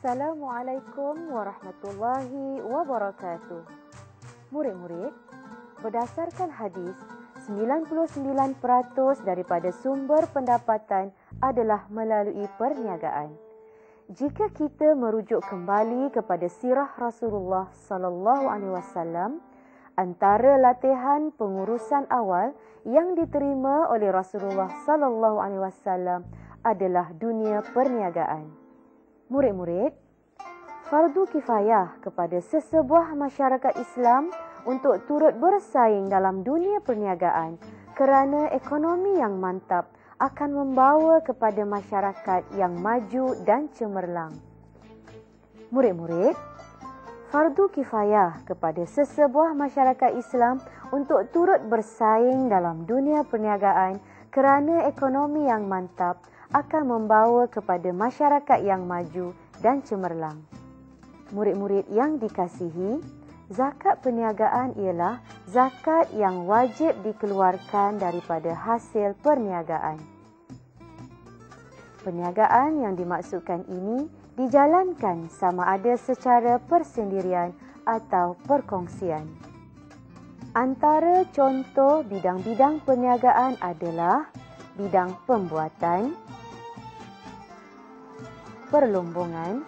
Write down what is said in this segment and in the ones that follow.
Assalamualaikum warahmatullahi wabarakatuh. Murid-murid, berdasarkan hadis, 99% daripada sumber pendapatan adalah melalui perniagaan. Jika kita merujuk kembali kepada sirah Rasulullah sallallahu alaihi wasallam, antara latihan pengurusan awal yang diterima oleh Rasulullah sallallahu alaihi wasallam adalah dunia perniagaan. Murid-murid, fardu kifayah kepada sesebuah masyarakat Islam untuk turut bersaing dalam dunia perniagaan kerana ekonomi yang mantap akan membawa kepada masyarakat yang maju dan cemerlang. Murid-murid, fardu kifayah kepada sesebuah masyarakat Islam untuk turut bersaing dalam dunia perniagaan kerana ekonomi yang mantap akan membawa kepada masyarakat yang maju dan cemerlang. Murid-murid yang dikasihi, zakat perniagaan ialah zakat yang wajib dikeluarkan daripada hasil perniagaan. Perniagaan yang dimaksudkan ini dijalankan sama ada secara persendirian atau perkongsian. Antara contoh bidang-bidang perniagaan adalah bidang pembuatan, perlombongan,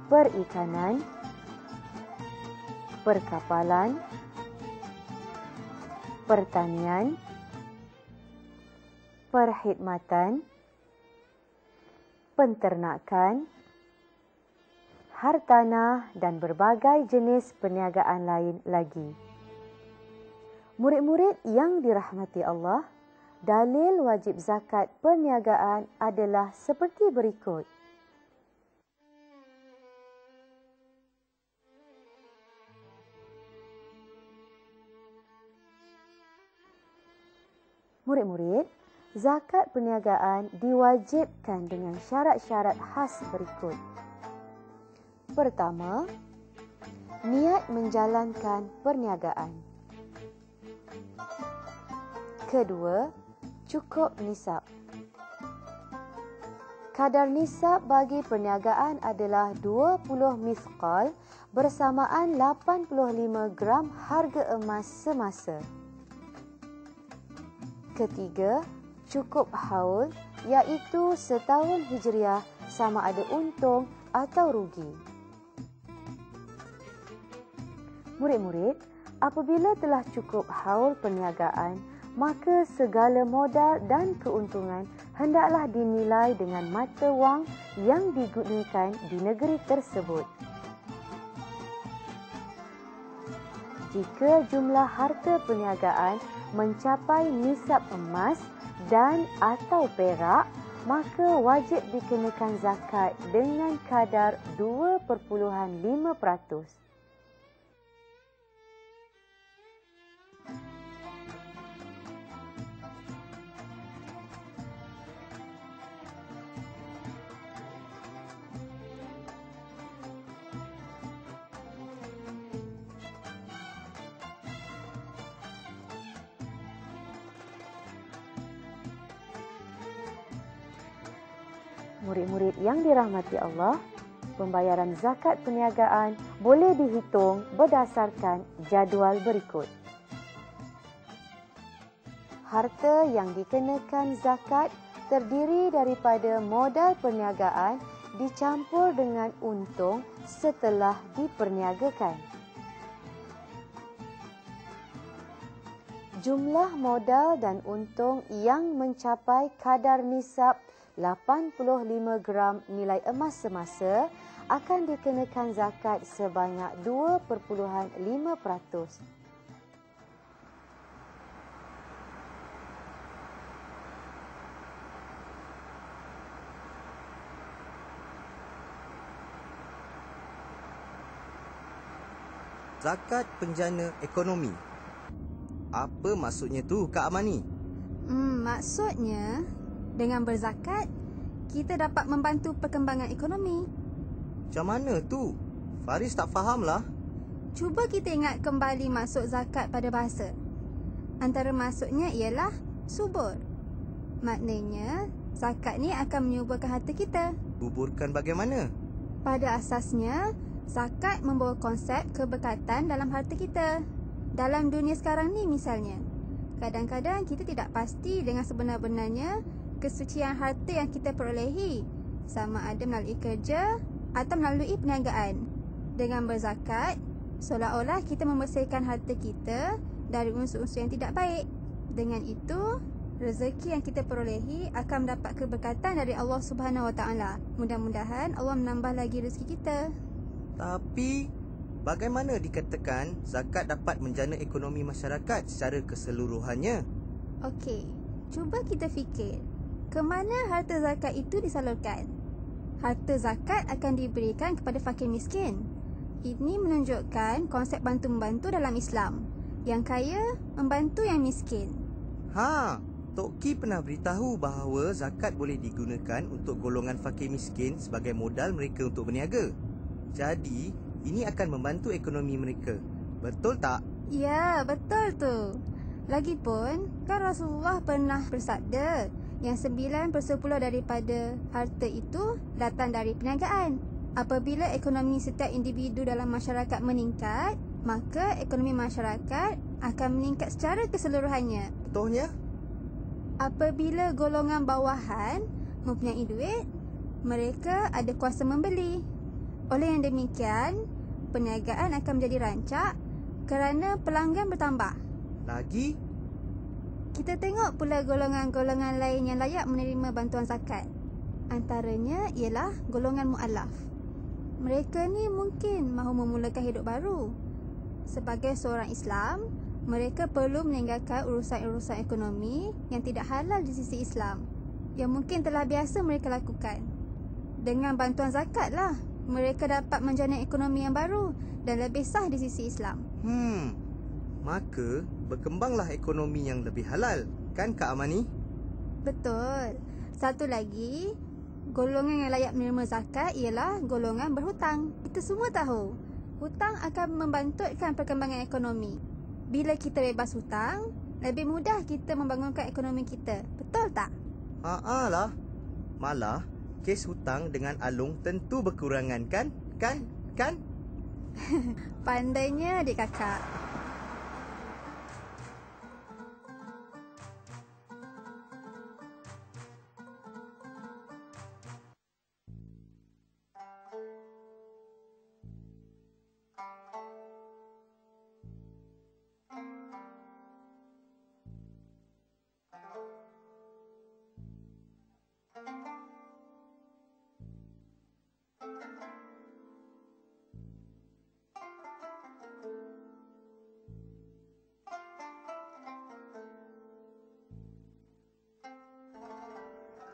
perikanan, perkapalan, pertanian, perkhidmatan, penternakan, hartanah dan berbagai jenis perniagaan lain lagi. Murid-murid yang dirahmati Allah, dalil wajib zakat perniagaan adalah seperti berikut. Murid-murid, zakat perniagaan diwajibkan dengan syarat-syarat khas berikut. Pertama, niat menjalankan perniagaan. Kedua, cukup nisab. Kadar nisab bagi perniagaan adalah 20 mithqal bersamaan 85 gram harga emas semasa. Ketiga, cukup haul iaitu setahun hijriah sama ada untung atau rugi. Murid-murid, apabila telah cukup haul perniagaan, maka segala modal dan keuntungan hendaklah dinilai dengan mata wang yang digunakan di negeri tersebut. Jika jumlah harta perniagaan mencapai nisab emas dan atau perak, maka wajib dikenakan zakat dengan kadar 2.5%. Murid-murid yang dirahmati Allah, pembayaran zakat perniagaan boleh dihitung berdasarkan jadual berikut. Harta yang dikenakan zakat terdiri daripada modal perniagaan dicampur dengan untung setelah diperniagakan. Jumlah modal dan untung yang mencapai kadar nisab 85 gram nilai emas semasa akan dikenakan zakat sebanyak 2.5%. Zakat penjana ekonomi. Apa maksudnya tu, Kak Amani? Maksudnya, dengan berzakat, kita dapat membantu perkembangan ekonomi. Macam mana tu? Faris tak fahamlah. Cuba kita ingat kembali maksud zakat pada bahasa. Antara maksudnya ialah subur. Maknanya, Zakat ni akan menyuburkan harta kita. Buburkan bagaimana? Pada asasnya, zakat membawa konsep keberkatan dalam harta kita. Dalam dunia sekarang ni misalnya, kadang-kadang kita tidak pasti dengan sebenar-benarnya kesucian harta yang kita perolehi, sama ada melalui kerja atau melalui perniagaan. Dengan berzakat, seolah-olah kita membersihkan harta kita dari unsur-unsur yang tidak baik. Dengan itu, rezeki yang kita perolehi akan mendapat keberkatan dari Allah Subhanahu Wa Taala. Mudah-mudahan Allah menambah lagi rezeki kita. Tapi, bagaimana dikatakan zakat dapat menjana ekonomi masyarakat secara keseluruhannya? Okey, cuba kita fikir, ke mana harta zakat itu disalurkan? Harta zakat akan diberikan kepada fakir miskin. Ini menunjukkan konsep bantu-membantu dalam Islam. Yang kaya membantu yang miskin. Tok Ki pernah beritahu bahawa zakat boleh digunakan untuk golongan fakir miskin sebagai modal mereka untuk berniaga. Jadi, ini akan membantu ekonomi mereka. Betul tak? Ya, betul tu. Lagipun, kan Rasulullah pernah bersabda yang 9/10 daripada harta itu datang dari perniagaan. Apabila ekonomi setiap individu dalam masyarakat meningkat, maka ekonomi masyarakat akan meningkat secara keseluruhannya. Contohnya? Apabila golongan bawahan mempunyai duit, mereka ada kuasa membeli. Oleh yang demikian, perniagaan akan menjadi rancak kerana pelanggan bertambah. Lagi? Kita tengok pula golongan-golongan lain yang layak menerima bantuan zakat. Antaranya ialah golongan mu'alaf. Mereka ni mungkin mahu memulakan hidup baru. Sebagai seorang Islam, mereka perlu meninggalkan urusan-urusan ekonomi yang tidak halal di sisi Islam, yang mungkin telah biasa mereka lakukan. Dengan bantuan zakat lah, mereka dapat menjana ekonomi yang baru dan lebih sah di sisi Islam. Maka berkembanglah ekonomi yang lebih halal, kan Kak Amani? Betul. Satu lagi, golongan yang layak menerima zakat ialah golongan berhutang. Kita semua tahu, hutang akan membantutkan perkembangan ekonomi. Bila kita bebas hutang, lebih mudah kita membangunkan ekonomi kita. Betul tak? Lah. Malah, kes hutang dengan Alung tentu berkurangan, kan? Kan? Pandainya adik kakak.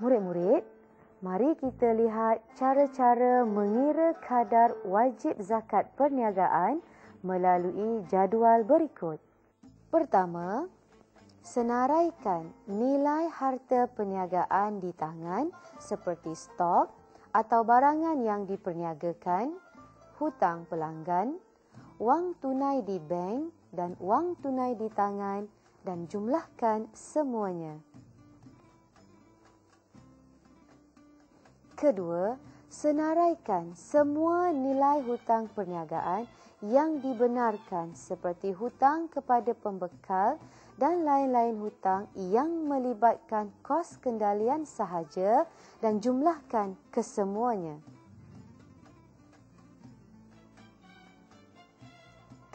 Murid-murid, mari kita lihat cara-cara mengira kadar wajib zakat perniagaan melalui jadual berikut. Pertama, senaraikan nilai harta perniagaan di tangan seperti stok atau barangan yang diperniagakan, hutang pelanggan, wang tunai di bank dan wang tunai di tangan, dan jumlahkan semuanya. Kedua, senaraikan semua nilai hutang perniagaan yang dibenarkan seperti hutang kepada pembekal dan lain-lain hutang yang melibatkan kos kendalian sahaja dan jumlahkan kesemuanya.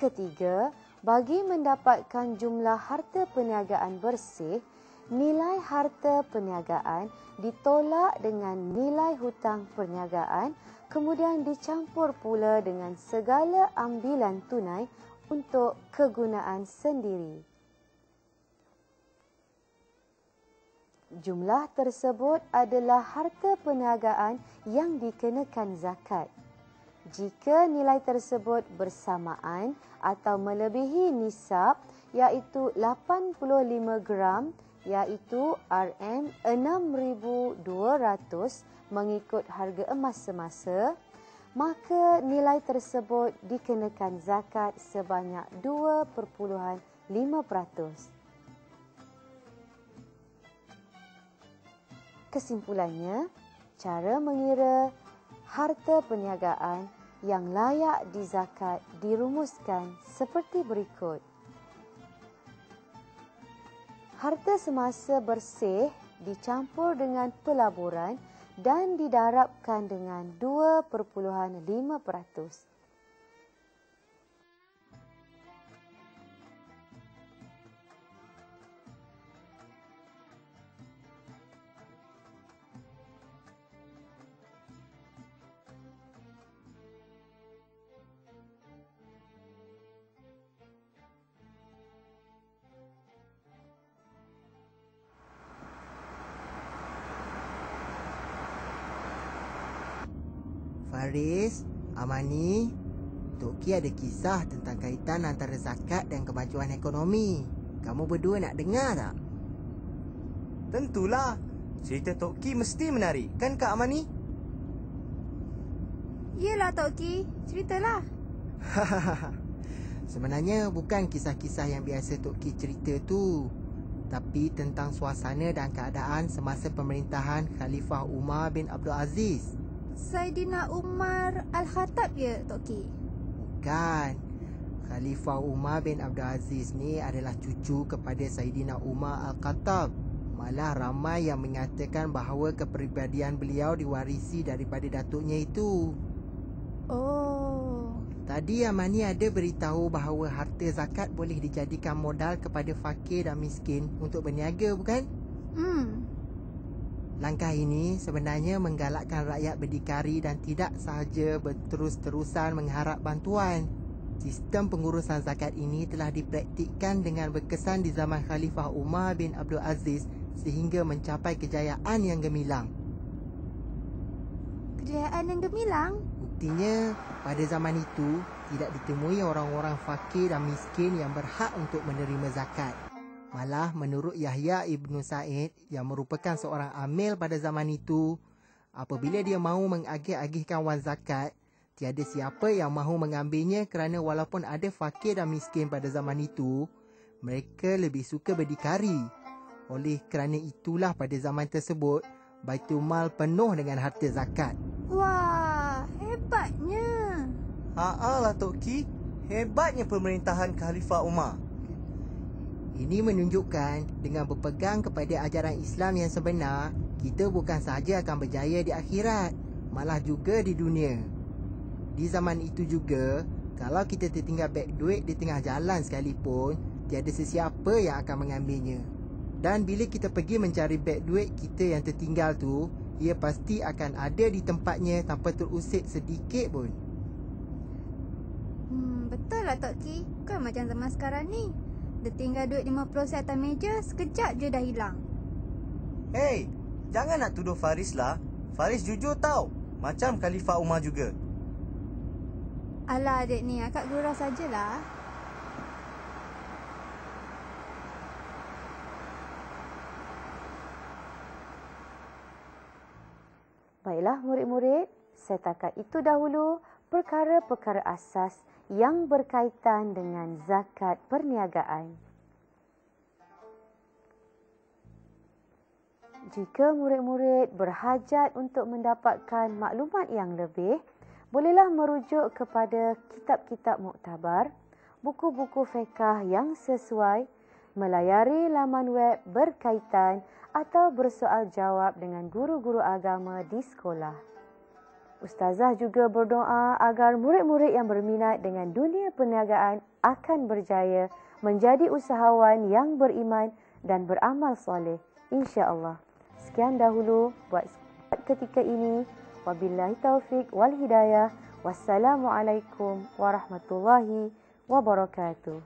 Ketiga, bagi mendapatkan jumlah harta perniagaan bersih, nilai harta perniagaan ditolak dengan nilai hutang perniagaan, kemudian dicampur pula dengan segala ambilan tunai untuk kegunaan sendiri. Jumlah tersebut adalah harta perniagaan yang dikenakan zakat. Jika nilai tersebut bersamaan atau melebihi nisab, iaitu 85 gram, iaitu RM6,200 mengikut harga emas semasa, maka nilai tersebut dikenakan zakat sebanyak 2.5%. Kesimpulannya, cara mengira harta perniagaan yang layak dizakat dirumuskan seperti berikut. Harta semasa bersih dicampur dengan pelaburan dan didarabkan dengan 2.5%. Faris, Amani, Tok Ki ada kisah tentang kaitan antara zakat dan kemajuan ekonomi. Kamu berdua nak dengar tak? Tentulah. Cerita Tok Ki mesti menarik, kan Kak Amani? Yelah Tok Ki, ceritalah. Sebenarnya bukan kisah-kisah yang biasa Tok Ki cerita tu, tapi tentang suasana dan keadaan semasa pemerintahan Khalifah Umar bin Abdul Aziz. Saidina Umar Al-Khattab ya Tok Ki? Bukan. Khalifah Umar bin Abdul Aziz ni adalah cucu kepada Saidina Umar Al-Khattab. Malah ramai yang mengatakan bahawa kepribadian beliau diwarisi daripada datuknya itu. Oh. Tadi Amani ada beritahu bahawa harta zakat boleh dijadikan modal kepada fakir dan miskin untuk berniaga, bukan? Langkah ini sebenarnya menggalakkan rakyat berdikari dan tidak sahaja berterus-terusan mengharap bantuan. Sistem pengurusan zakat ini telah dipraktikkan dengan berkesan di zaman Khalifah Umar bin Abdul Aziz sehingga mencapai kejayaan yang gemilang. Kejayaan yang gemilang? Buktinya, pada zaman itu tidak ditemui orang-orang fakir dan miskin yang berhak untuk menerima zakat. Malah menurut Yahya Ibn Sa'id yang merupakan seorang amil pada zaman itu, apabila dia mahu mengagih-agihkan wang zakat, tiada siapa yang mahu mengambilnya kerana walaupun ada fakir dan miskin pada zaman itu, mereka lebih suka berdikari. Oleh kerana itulah pada zaman tersebut, Baitul Mal penuh dengan harta zakat. Wah, hebatnya. Lah Tok Ki, hebatnya pemerintahan Khalifah Umar. Ini menunjukkan dengan berpegang kepada ajaran Islam yang sebenar, kita bukan sahaja akan berjaya di akhirat, malah juga di dunia. Di zaman itu juga, kalau kita tertinggal beg duit di tengah jalan sekalipun, tiada sesiapa yang akan mengambilnya. Dan bila kita pergi mencari beg duit kita yang tertinggal tu, ia pasti akan ada di tempatnya tanpa terusik sedikit pun. Betul lah Tok Ki. Bukan macam zaman sekarang ni. Dia tinggal duit 50 sen atas meja, sekejap je dah hilang. Hey, jangan nak tuduh Faris lah. Faris jujur tau. Macam Khalifah Umar juga. Alah adik ni, akak gurau sajalah. Baiklah murid-murid, setakat itu dahulu perkara-perkara asas yang berkaitan dengan zakat perniagaan. Jika murid-murid berhajat untuk mendapatkan maklumat yang lebih, bolehlah merujuk kepada kitab-kitab muktabar, buku-buku fiqh yang sesuai, melayari laman web berkaitan atau bersoal jawab dengan guru-guru agama di sekolah. Ustazah juga berdoa agar murid-murid yang berminat dengan dunia perniagaan akan berjaya menjadi usahawan yang beriman dan beramal soleh, insya-Allah. Sekian dahulu buat ketika ini. Wabillahi taufik wal hidayah. Wassalamualaikum warahmatullahi wabarakatuh.